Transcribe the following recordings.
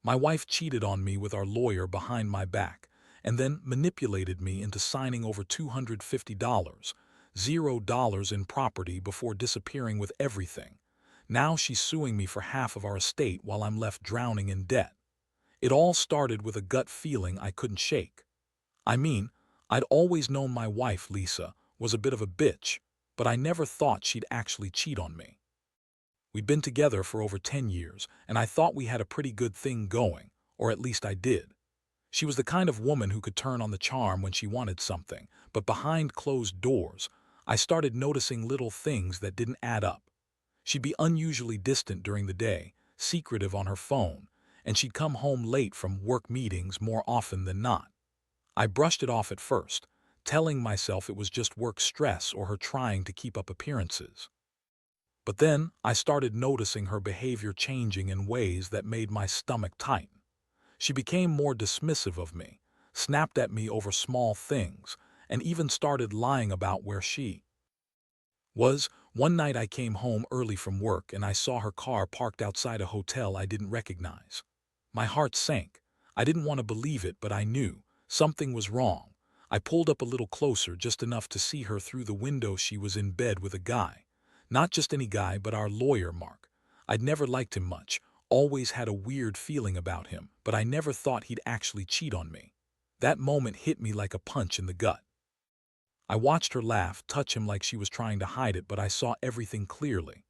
My wife cheated on me with our lawyer behind my back, and then manipulated me into signing over $250, $0 in property before disappearing with everything. Now she's suing me for half of our estate while I'm left drowning in debt. It all started with a gut feeling I couldn't shake. I mean, I'd always known my wife, Lisa, was a bit of a bitch, but I never thought she'd actually cheat on me. We'd been together for over 10 years, and I thought we had a pretty good thing going, or at least I did. She was the kind of woman who could turn on the charm when she wanted something, but behind closed doors, I started noticing little things that didn't add up. She'd be unusually distant during the day, secretive on her phone, and she'd come home late from work meetings more often than not. I brushed it off at first, telling myself it was just work stress or her trying to keep up appearances. But then I started noticing her behavior changing in ways that made my stomach tighten. She became more dismissive of me, snapped at me over small things, and even started lying about where she was. One night I came home early from work and I saw her car parked outside a hotel I didn't recognize. My heart sank. I didn't want to believe it, but I knew something was wrong. I pulled up a little closer, just enough to see her through the window. She was in bed with a guy. Not just any guy, but our lawyer, Mark. I'd never liked him much, always had a weird feeling about him, but I never thought he'd actually cheat on me. That moment hit me like a punch in the gut. I watched her laugh, touch him like she was trying to hide it, but I saw everything clearly.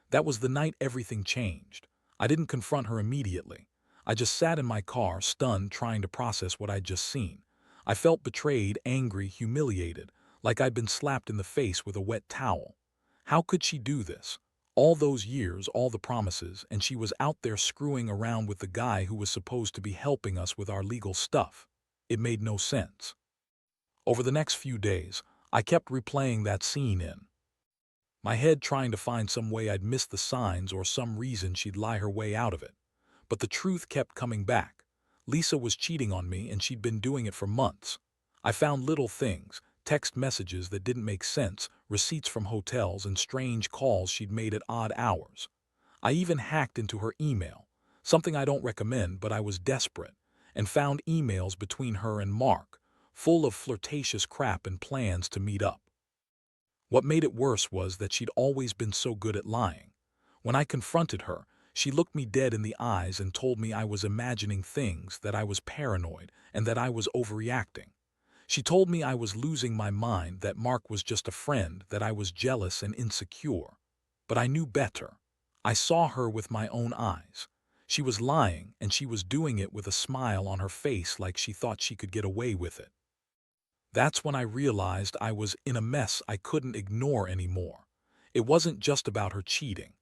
That was the night everything changed. I didn't confront her immediately. I just sat in my car, stunned, trying to process what I'd just seen. I felt betrayed, angry, humiliated, like I'd been slapped in the face with a wet towel. How could she do this? All those years, all the promises, and she was out there screwing around with the guy who was supposed to be helping us with our legal stuff. It made no sense. Over the next few days, I kept replaying that scene in my head, trying to find some way I'd missed the signs or some reason she'd lie her way out of it. But the truth kept coming back. Lisa was cheating on me, and she'd been doing it for months. I found little things, text messages that didn't make sense, receipts from hotels, and strange calls she'd made at odd hours. I even hacked into her email, something I don't recommend, but I was desperate, and found emails between her and Mark, full of flirtatious crap and plans to meet up. What made it worse was that she'd always been so good at lying. When I confronted her, she looked me dead in the eyes and told me I was imagining things, that I was paranoid, and that I was overreacting. She told me I was losing my mind, that Mark was just a friend, that I was jealous and insecure. But I knew better. I saw her with my own eyes. She was lying, and she was doing it with a smile on her face, like she thought she could get away with it. That's when I realized I was in a mess I couldn't ignore anymore. It wasn't just about her cheating.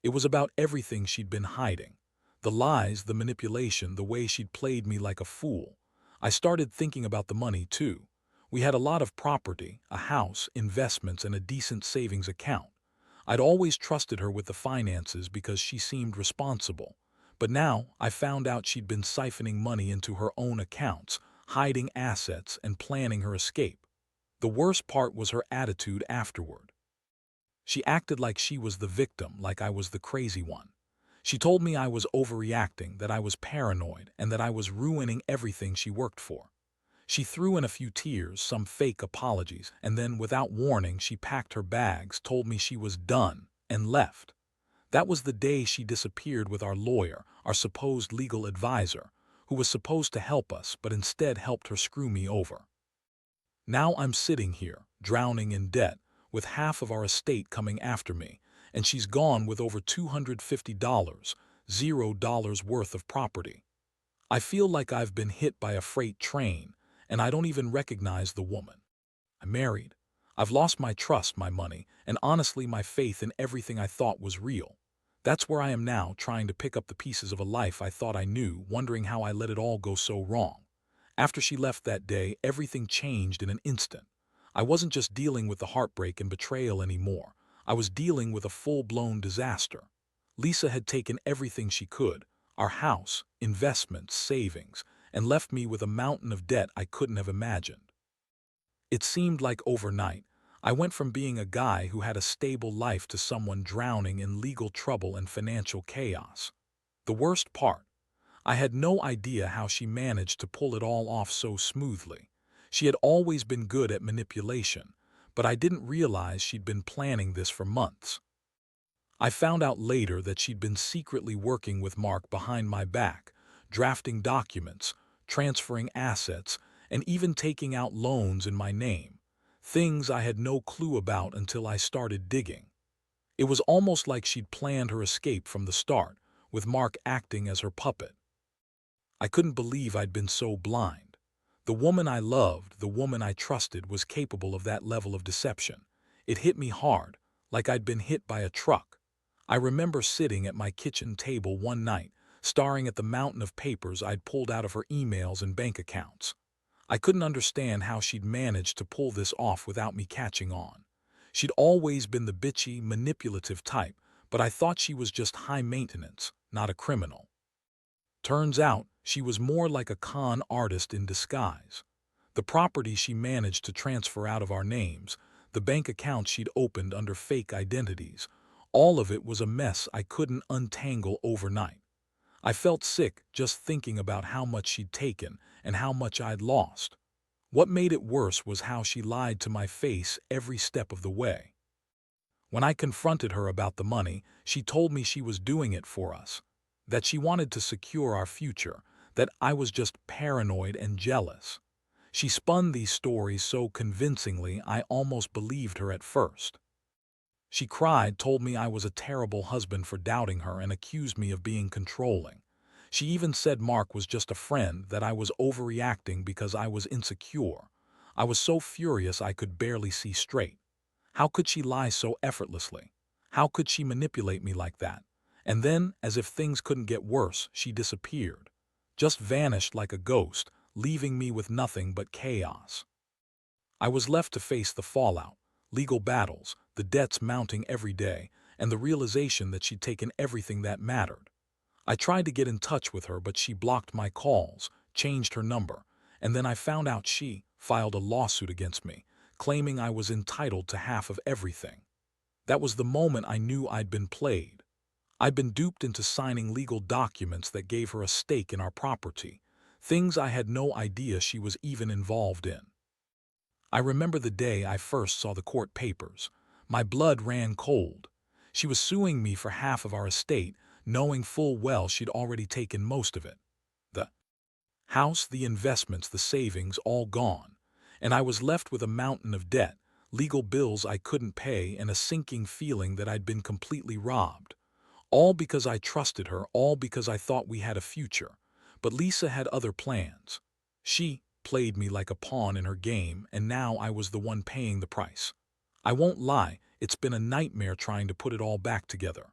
It was about everything she'd been hiding. The lies, the manipulation, the way she'd played me like a fool. I started thinking about the money, too. We had a lot of property, a house, investments, and a decent savings account. I'd always trusted her with the finances because she seemed responsible. But now I found out she'd been siphoning money into her own accounts, hiding assets, and planning her escape. The worst part was her attitude afterward. She acted like she was the victim, like I was the crazy one. She told me I was overreacting, that I was paranoid, and that I was ruining everything she worked for. She threw in a few tears, some fake apologies, and then, without warning, she packed her bags, told me she was done, and left. That was the day she disappeared with our lawyer, our supposed legal advisor, who was supposed to help us, but instead helped her screw me over. Now I'm sitting here, drowning in debt, with half of our estate coming after me, and she's gone with over $250, $0 worth of property. I feel like I've been hit by a freight train, and I don't even recognize the woman I married. I've lost my trust, my money, and honestly my faith in everything I thought was real. That's where I am now, trying to pick up the pieces of a life I thought I knew, wondering how I let it all go so wrong. After she left that day, everything changed in an instant. I wasn't just dealing with the heartbreak and betrayal anymore. I was dealing with a full-blown disaster. Lisa had taken everything she could, our house, investments, savings, and left me with a mountain of debt I couldn't have imagined. It seemed like overnight, I went from being a guy who had a stable life to someone drowning in legal trouble and financial chaos. The worst part, I had no idea how she managed to pull it all off so smoothly. She had always been good at manipulation, but I didn't realize she'd been planning this for months. I found out later that she'd been secretly working with Mark behind my back, drafting documents, transferring assets, and even taking out loans in my name, things I had no clue about until I started digging. It was almost like she'd planned her escape from the start, with Mark acting as her puppet. I couldn't believe I'd been so blind. The woman I loved, the woman I trusted, was capable of that level of deception. It hit me hard, like I'd been hit by a truck. I remember sitting at my kitchen table one night, staring at the mountain of papers I'd pulled out of her emails and bank accounts. I couldn't understand how she'd managed to pull this off without me catching on. She'd always been the bitchy, manipulative type, but I thought she was just high maintenance, not a criminal. Turns out, she was more like a con artist in disguise. The property she managed to transfer out of our names, the bank accounts she'd opened under fake identities, all of it was a mess I couldn't untangle overnight. I felt sick just thinking about how much she'd taken and how much I'd lost. What made it worse was how she lied to my face every step of the way. When I confronted her about the money, she told me she was doing it for us, that she wanted to secure our future, that I was just paranoid and jealous. She spun these stories so convincingly I almost believed her at first. She cried, told me I was a terrible husband for doubting her, and accused me of being controlling. She even said Mark was just a friend, that I was overreacting because I was insecure. I was so furious I could barely see straight. How could she lie so effortlessly? How could she manipulate me like that? And then, as if things couldn't get worse, she disappeared. Just vanished like a ghost, leaving me with nothing but chaos. I was left to face the fallout, legal battles, the debts mounting every day, and the realization that she'd taken everything that mattered. I tried to get in touch with her, but she blocked my calls, changed her number, and then I found out she filed a lawsuit against me, claiming I was entitled to half of everything. That was the moment I knew I'd been played. I'd been duped into signing legal documents that gave her a stake in our property, things I had no idea she was even involved in. I remember the day I first saw the court papers. My blood ran cold. She was suing me for half of our estate, knowing full well she'd already taken most of it. The house, the investments, the savings, all gone. And I was left with a mountain of debt, legal bills I couldn't pay, and a sinking feeling that I'd been completely robbed. All because I trusted her, all because I thought we had a future. But Lisa had other plans. She played me like a pawn in her game, and now I was the one paying the price. I won't lie, it's been a nightmare trying to put it all back together.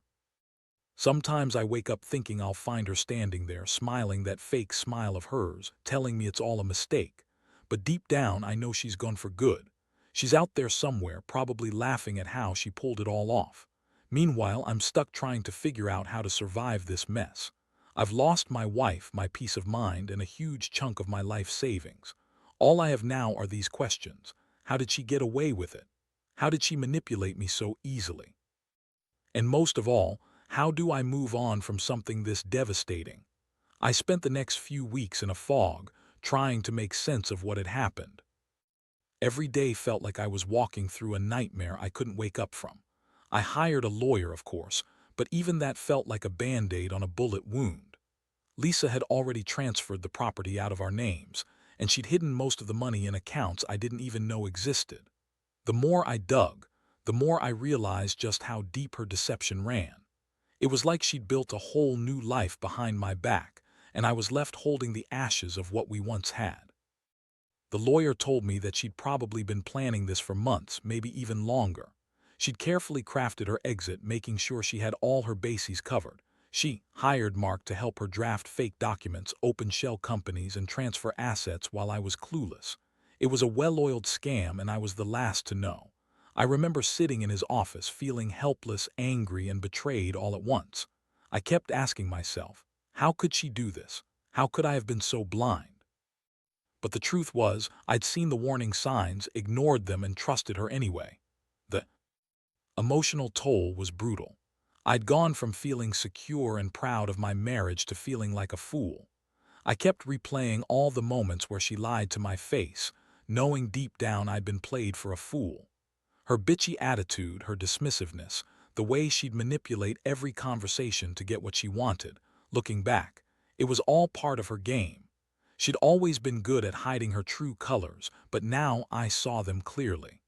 Sometimes I wake up thinking I'll find her standing there, smiling that fake smile of hers, telling me it's all a mistake. But deep down, I know she's gone for good. She's out there somewhere, probably laughing at how she pulled it all off. Meanwhile, I'm stuck trying to figure out how to survive this mess. I've lost my wife, my peace of mind, and a huge chunk of my life savings. All I have now are these questions. How did she get away with it? How did she manipulate me so easily? And most of all, how do I move on from something this devastating? I spent the next few weeks in a fog, trying to make sense of what had happened. Every day felt like I was walking through a nightmare I couldn't wake up from. I hired a lawyer, of course, but even that felt like a band-aid on a bullet wound. Lisa had already transferred the property out of our names, and she'd hidden most of the money in accounts I didn't even know existed. The more I dug, the more I realized just how deep her deception ran. It was like she'd built a whole new life behind my back, and I was left holding the ashes of what we once had. The lawyer told me that she'd probably been planning this for months, maybe even longer. She'd carefully crafted her exit, making sure she had all her bases covered. She hired Mark to help her draft fake documents, open shell companies, and transfer assets while I was clueless. It was a well-oiled scam, and I was the last to know. I remember sitting in his office, feeling helpless, angry, and betrayed all at once. I kept asking myself, how could she do this? How could I have been so blind? But the truth was, I'd seen the warning signs, ignored them, and trusted her anyway. The emotional toll was brutal. I'd gone from feeling secure and proud of my marriage to feeling like a fool. I kept replaying all the moments where she lied to my face, knowing deep down I'd been played for a fool. Her bitchy attitude, her dismissiveness, the way she'd manipulate every conversation to get what she wanted. Looking back, it was all part of her game. She'd always been good at hiding her true colors, but now I saw them clearly.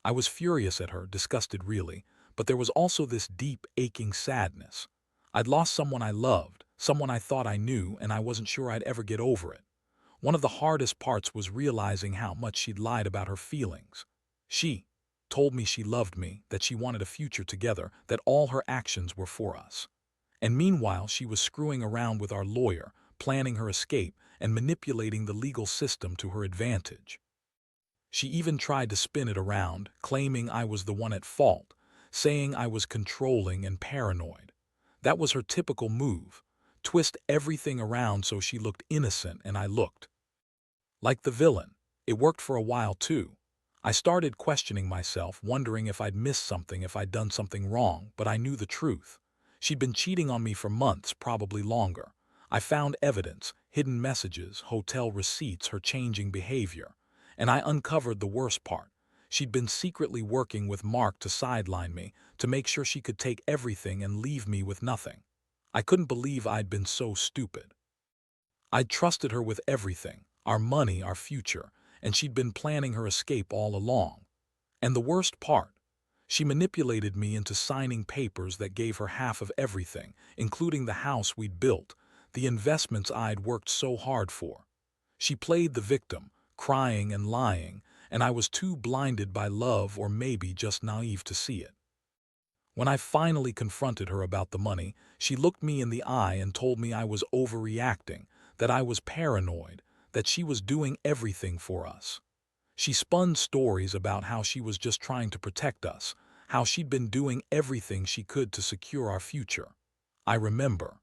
I was furious at her, disgusted really, but there was also this deep, aching sadness. I'd lost someone I loved, someone I thought I knew, and I wasn't sure I'd ever get over it. One of the hardest parts was realizing how much she'd lied about her feelings. She told me she loved me, that she wanted a future together, that all her actions were for us. And meanwhile, she was screwing around with our lawyer, planning her escape, and manipulating the legal system to her advantage. She even tried to spin it around, claiming I was the one at fault, saying I was controlling and paranoid. That was her typical move. Twist everything around so she looked innocent and I looked like the villain. It worked for a while too. I started questioning myself, wondering if I'd missed something, if I'd done something wrong, but I knew the truth. She'd been cheating on me for months, probably longer. I found evidence, hidden messages, hotel receipts, her changing behavior. And I uncovered the worst part. She'd been secretly working with Mark to sideline me, to make sure she could take everything and leave me with nothing. I couldn't believe I'd been so stupid. I'd trusted her with everything, our money, our future, and she'd been planning her escape all along. And the worst part, she manipulated me into signing papers that gave her half of everything, including the house we'd built, the investments I'd worked so hard for. She played the victim, crying and lying, and I was too blinded by love or maybe just naive to see it. When I finally confronted her about the money, she looked me in the eye and told me I was overreacting, that I was paranoid, that she was doing everything for us. She spun stories about how she was just trying to protect us, how she'd been doing everything she could to secure our future. I remember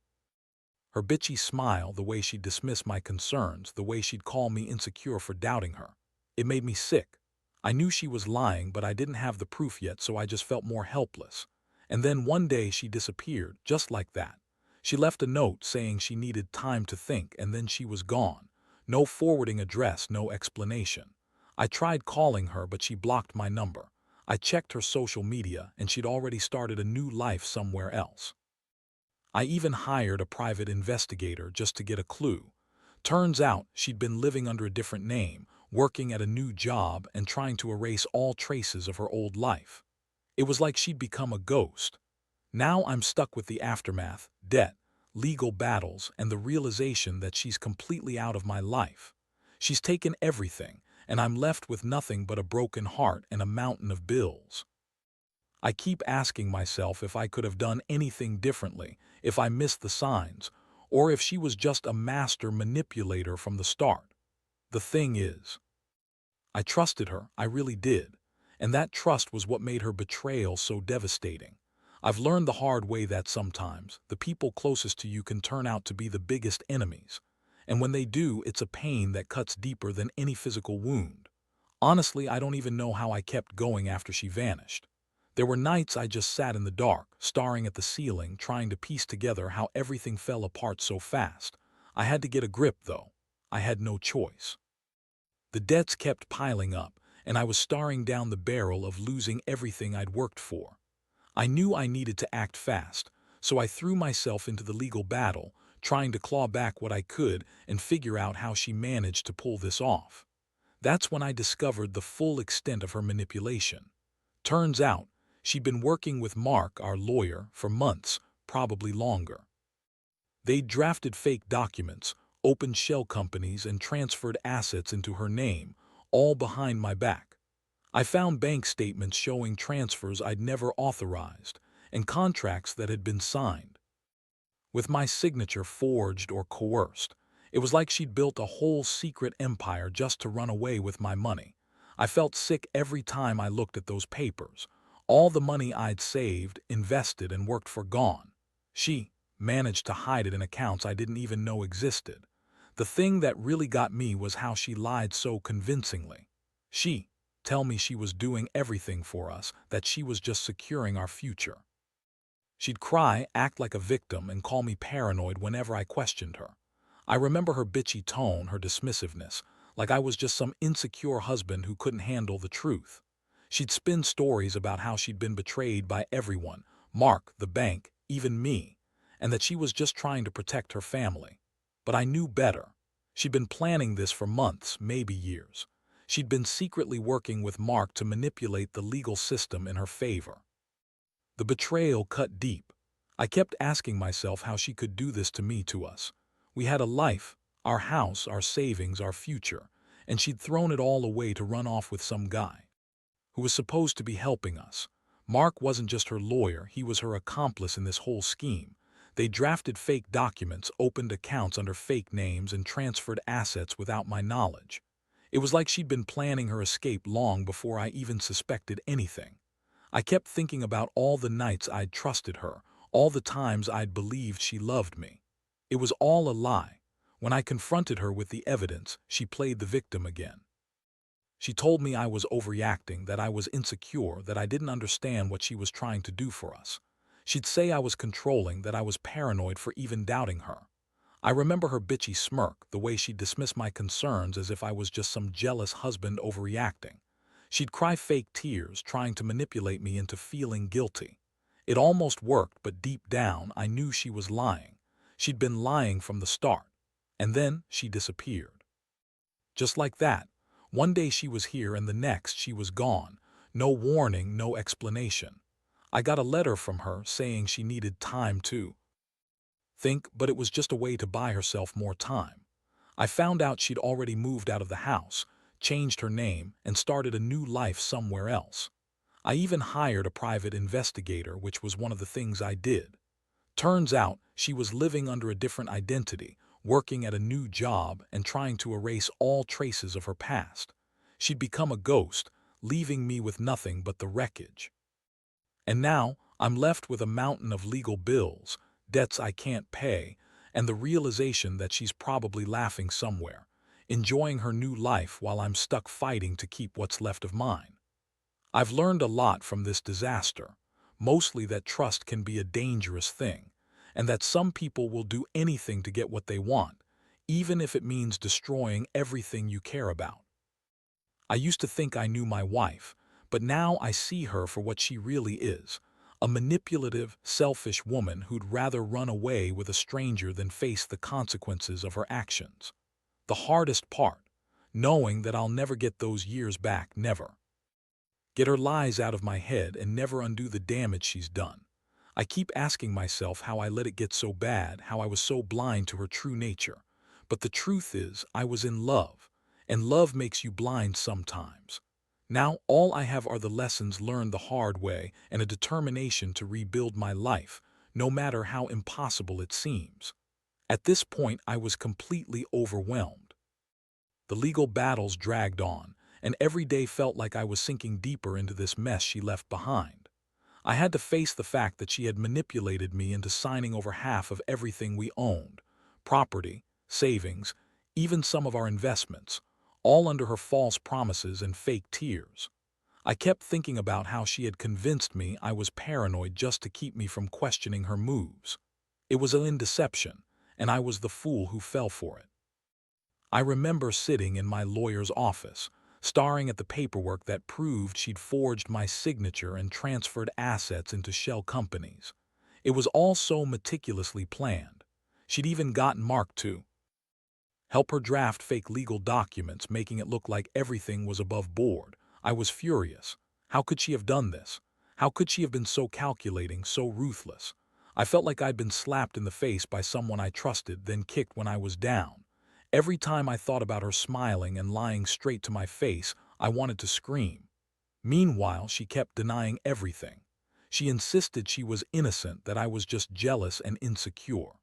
her bitchy smile, the way she'd dismiss my concerns, the way she'd call me insecure for doubting her. It made me sick. I knew she was lying, but I didn't have the proof yet, so I just felt more helpless. And then one day she disappeared, just like that. She left a note saying she needed time to think, and then she was gone. No forwarding address, no explanation. I tried calling her, but she blocked my number. I checked her social media, and she'd already started a new life somewhere else. I even hired a private investigator just to get a clue. Turns out she'd been living under a different name, working at a new job and trying to erase all traces of her old life. It was like she'd become a ghost. Now I'm stuck with the aftermath, debt, legal battles, and the realization that she's completely out of my life. She's taken everything, and I'm left with nothing but a broken heart and a mountain of bills. I keep asking myself if I could have done anything differently, if I missed the signs, or if she was just a master manipulator from the start. The thing is, I trusted her, I really did, and that trust was what made her betrayal so devastating. I've learned the hard way that sometimes the people closest to you can turn out to be the biggest enemies, and when they do, it's a pain that cuts deeper than any physical wound. Honestly, I don't even know how I kept going after she vanished. There were nights I just sat in the dark, staring at the ceiling, trying to piece together how everything fell apart so fast. I had to get a grip, though. I had no choice. The debts kept piling up, and I was staring down the barrel of losing everything I'd worked for. I knew I needed to act fast, so I threw myself into the legal battle, trying to claw back what I could and figure out how she managed to pull this off. That's when I discovered the full extent of her manipulation. Turns out, she'd been working with Mark, our lawyer, for months, probably longer. They'd drafted fake documents, opened shell companies, and transferred assets into her name, all behind my back. I found bank statements showing transfers I'd never authorized, and contracts that had been signed with my signature forged or coerced. It was like she'd built a whole secret empire just to run away with my money. I felt sick every time I looked at those papers. All the money I'd saved, invested, and worked for gone. She managed to hide it in accounts I didn't even know existed. The thing that really got me was how she lied so convincingly. She tell me she was doing everything for us, that she was just securing our future. She'd cry, act like a victim, and call me paranoid whenever I questioned her. I remember her bitchy tone, her dismissiveness, like I was just some insecure husband who couldn't handle the truth. She'd spin stories about how she'd been betrayed by everyone, Mark, the bank, even me, and that she was just trying to protect her family. But I knew better. She'd been planning this for months, maybe years. She'd been secretly working with Mark to manipulate the legal system in her favor. The betrayal cut deep. I kept asking myself how she could do this to me, to us. We had a life, our house, our savings, our future, and she'd thrown it all away to run off with some guy who was supposed to be helping us. Mark wasn't just her lawyer, he was her accomplice in this whole scheme. They drafted fake documents, opened accounts under fake names, and transferred assets without my knowledge. It was like she'd been planning her escape long before I even suspected anything. I kept thinking about all the nights I'd trusted her, all the times I'd believed she loved me. It was all a lie. When I confronted her with the evidence, she played the victim again. She told me I was overreacting, that I was insecure, that I didn't understand what she was trying to do for us. She'd say I was controlling, that I was paranoid for even doubting her. I remember her bitchy smirk, the way she'd dismiss my concerns as if I was just some jealous husband overreacting. She'd cry fake tears, trying to manipulate me into feeling guilty. It almost worked, but deep down, I knew she was lying. She'd been lying from the start. And then she disappeared. Just like that. One day she was here and the next she was gone. No warning, no explanation. I got a letter from her saying she needed time to think, but it was just a way to buy herself more time. I found out she'd already moved out of the house, changed her name, and started a new life somewhere else. I even hired a private investigator, which was one of the things I did. Turns out she was living under a different identity, working at a new job, and trying to erase all traces of her past. She'd become a ghost, leaving me with nothing but the wreckage. And now I'm left with a mountain of legal bills, debts I can't pay, and the realization that she's probably laughing somewhere, enjoying her new life while I'm stuck fighting to keep what's left of mine. I've learned a lot from this disaster, mostly that trust can be a dangerous thing, and that some people will do anything to get what they want, even if it means destroying everything you care about. I used to think I knew my wife, but now I see her for what she really is, a manipulative, selfish woman who'd rather run away with a stranger than face the consequences of her actions. The hardest part, knowing that I'll never get those years back, never. Get her lies out of my head and never undo the damage she's done. I keep asking myself how I let it get so bad, how I was so blind to her true nature. But the truth is, I was in love, and love makes you blind sometimes. Now all I have are the lessons learned the hard way and a determination to rebuild my life, no matter how impossible it seems. At this point, I was completely overwhelmed. The legal battles dragged on, and every day felt like I was sinking deeper into this mess she left behind. I had to face the fact that she had manipulated me into signing over half of everything we owned, property, savings, even some of our investments, all under her false promises and fake tears. I kept thinking about how she had convinced me I was paranoid just to keep me from questioning her moves. It was an deception, and I was the fool who fell for it. I remember sitting in my lawyer's office, staring at the paperwork that proved she'd forged my signature and transferred assets into shell companies. It was all so meticulously planned. She'd even gotten Mark to help her draft fake legal documents, making it look like everything was above board. I was furious. How could she have done this? How could she have been so calculating, so ruthless? I felt like I'd been slapped in the face by someone I trusted, then kicked when I was down. Every time I thought about her smiling and lying straight to my face, I wanted to scream. Meanwhile, she kept denying everything. She insisted she was innocent, that I was just jealous and insecure.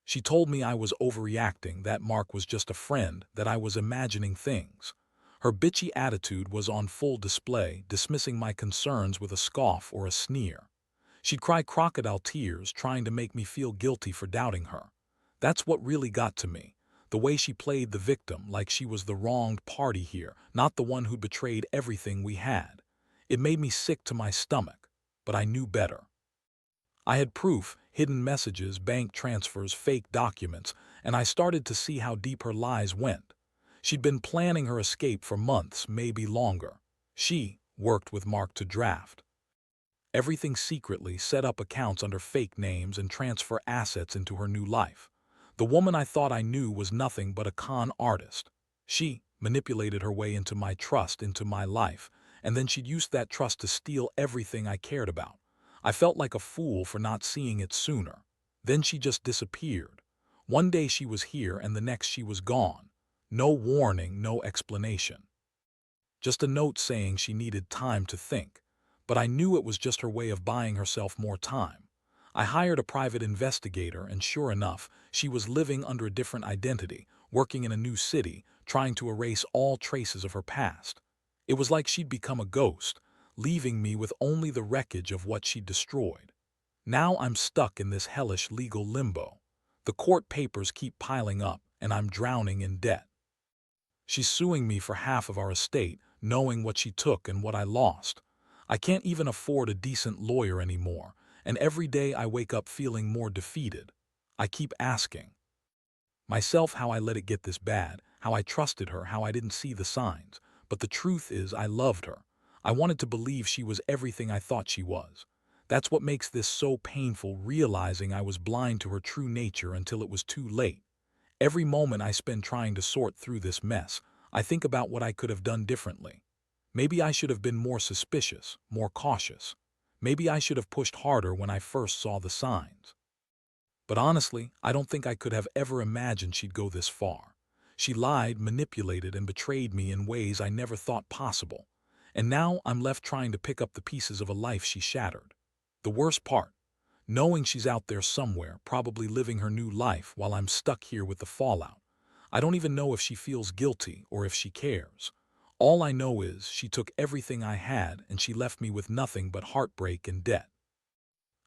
She told me I was overreacting, that Mark was just a friend, that I was imagining things. Her bitchy attitude was on full display, dismissing my concerns with a scoff or a sneer. She'd cry crocodile tears, trying to make me feel guilty for doubting her. That's what really got to me. The way she played the victim, like she was the wronged party here, not the one who'd betrayed everything we had. It made me sick to my stomach, but I knew better. I had proof, hidden messages, bank transfers, fake documents, and I started to see how deep her lies went. She'd been planning her escape for months, maybe longer. She worked with Mark to draft everything secretly, set up accounts under fake names, and transfer assets into her new life. The woman I thought I knew was nothing but a con artist. She manipulated her way into my trust, into my life, and then she'd used that trust to steal everything I cared about. I felt like a fool for not seeing it sooner. Then she just disappeared. One day she was here and the next she was gone. No warning, no explanation. Just a note saying she needed time to think. But I knew it was just her way of buying herself more time. I hired a private investigator, and sure enough, she was living under a different identity, working in a new city, trying to erase all traces of her past. It was like she'd become a ghost, leaving me with only the wreckage of what she'd destroyed. Now I'm stuck in this hellish legal limbo. The court papers keep piling up, and I'm drowning in debt. She's suing me for half of our estate, knowing what she took and what I lost. I can't even afford a decent lawyer anymore, and every day I wake up feeling more defeated. I keep asking myself how I let it get this bad, how I trusted her, how I didn't see the signs. But the truth is, I loved her. I wanted to believe she was everything I thought she was. That's what makes this so painful, realizing I was blind to her true nature until it was too late. Every moment I spend trying to sort through this mess, I think about what I could have done differently. Maybe I should have been more suspicious, more cautious. Maybe I should have pushed harder when I first saw the signs. But honestly, I don't think I could have ever imagined she'd go this far. She lied, manipulated, and betrayed me in ways I never thought possible. And now I'm left trying to pick up the pieces of a life she shattered. The worst part, knowing she's out there somewhere, probably living her new life while I'm stuck here with the fallout. I don't even know if she feels guilty or if she cares. All I know is she took everything I had and she left me with nothing but heartbreak and debt.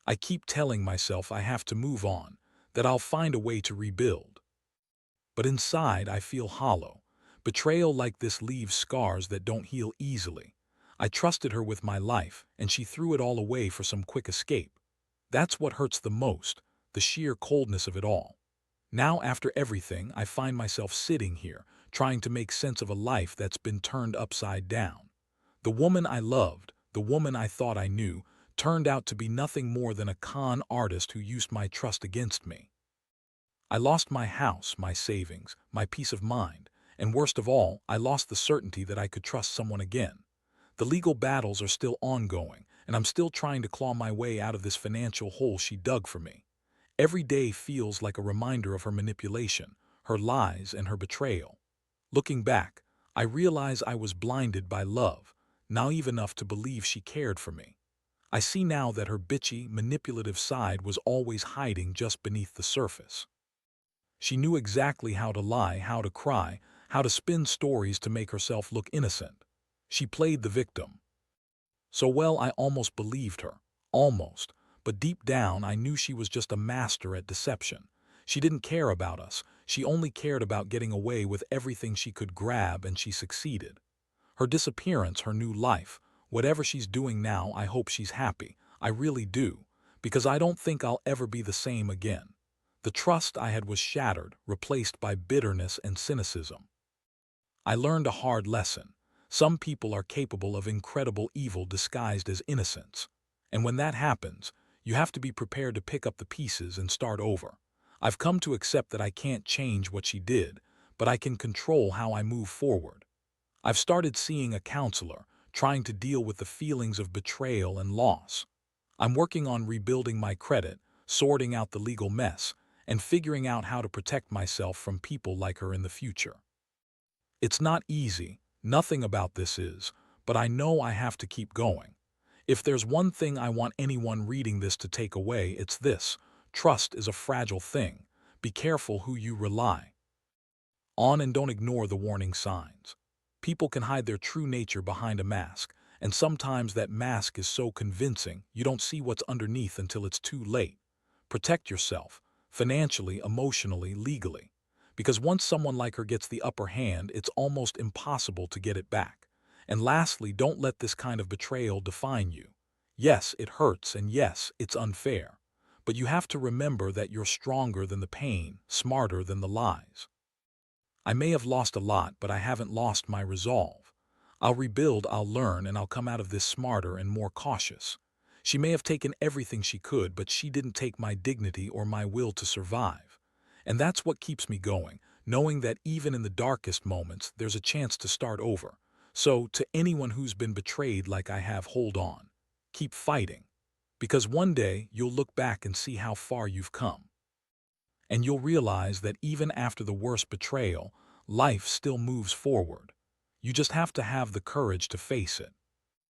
I keep telling myself I have to move on, that I'll find a way to rebuild. But inside I feel hollow. Betrayal like this leaves scars that don't heal easily. I trusted her with my life, and she threw it all away for some quick escape. That's what hurts the most, the sheer coldness of it all. Now, after everything, I find myself sitting here, trying to make sense of a life that's been turned upside down. The woman I loved, the woman I thought I knew, turned out to be nothing more than a con artist who used my trust against me. I lost my house, my savings, my peace of mind, and worst of all, I lost the certainty that I could trust someone again. The legal battles are still ongoing, and I'm still trying to claw my way out of this financial hole she dug for me. Every day feels like a reminder of her manipulation, her lies, and her betrayal. Looking back, I realize I was blinded by love, naive enough to believe she cared for me. I see now that her bitchy, manipulative side was always hiding just beneath the surface. She knew exactly how to lie, how to cry, how to spin stories to make herself look innocent. She played the victim. So well, I almost believed her. Almost. But deep down, I knew she was just a master at deception. She didn't care about us. She only cared about getting away with everything she could grab, and she succeeded. Her disappearance, her new life, whatever she's doing now, I hope she's happy. I really do. Because I don't think I'll ever be the same again. The trust I had was shattered, replaced by bitterness and cynicism. I learned a hard lesson. Some people are capable of incredible evil disguised as innocence. And when that happens, you have to be prepared to pick up the pieces and start over. I've come to accept that I can't change what she did, but I can control how I move forward. I've started seeing a counselor, trying to deal with the feelings of betrayal and loss. I'm working on rebuilding my credit, sorting out the legal mess, and figuring out how to protect myself from people like her in the future. It's not easy, nothing about this is, but I know I have to keep going. If there's one thing I want anyone reading this to take away, it's this: trust is a fragile thing. Be careful who you rely on and don't ignore the warning signs. People can hide their true nature behind a mask, and sometimes that mask is so convincing you don't see what's underneath until it's too late. Protect yourself, financially, emotionally, legally. Because once someone like her gets the upper hand, it's almost impossible to get it back. And lastly, don't let this kind of betrayal define you. Yes, it hurts, and yes, it's unfair. but you have to remember that you're stronger than the pain, smarter than the lies. I may have lost a lot, but I haven't lost my resolve. I'll rebuild, I'll learn, and I'll come out of this smarter and more cautious. She may have taken everything she could, but she didn't take my dignity or my will to survive. And that's what keeps me going, knowing that even in the darkest moments, there's a chance to start over. So, to anyone who's been betrayed like I have, hold on. Keep fighting. Because one day, you'll look back and see how far you've come. And you'll realize that even after the worst betrayal, life still moves forward. You just have to have the courage to face it.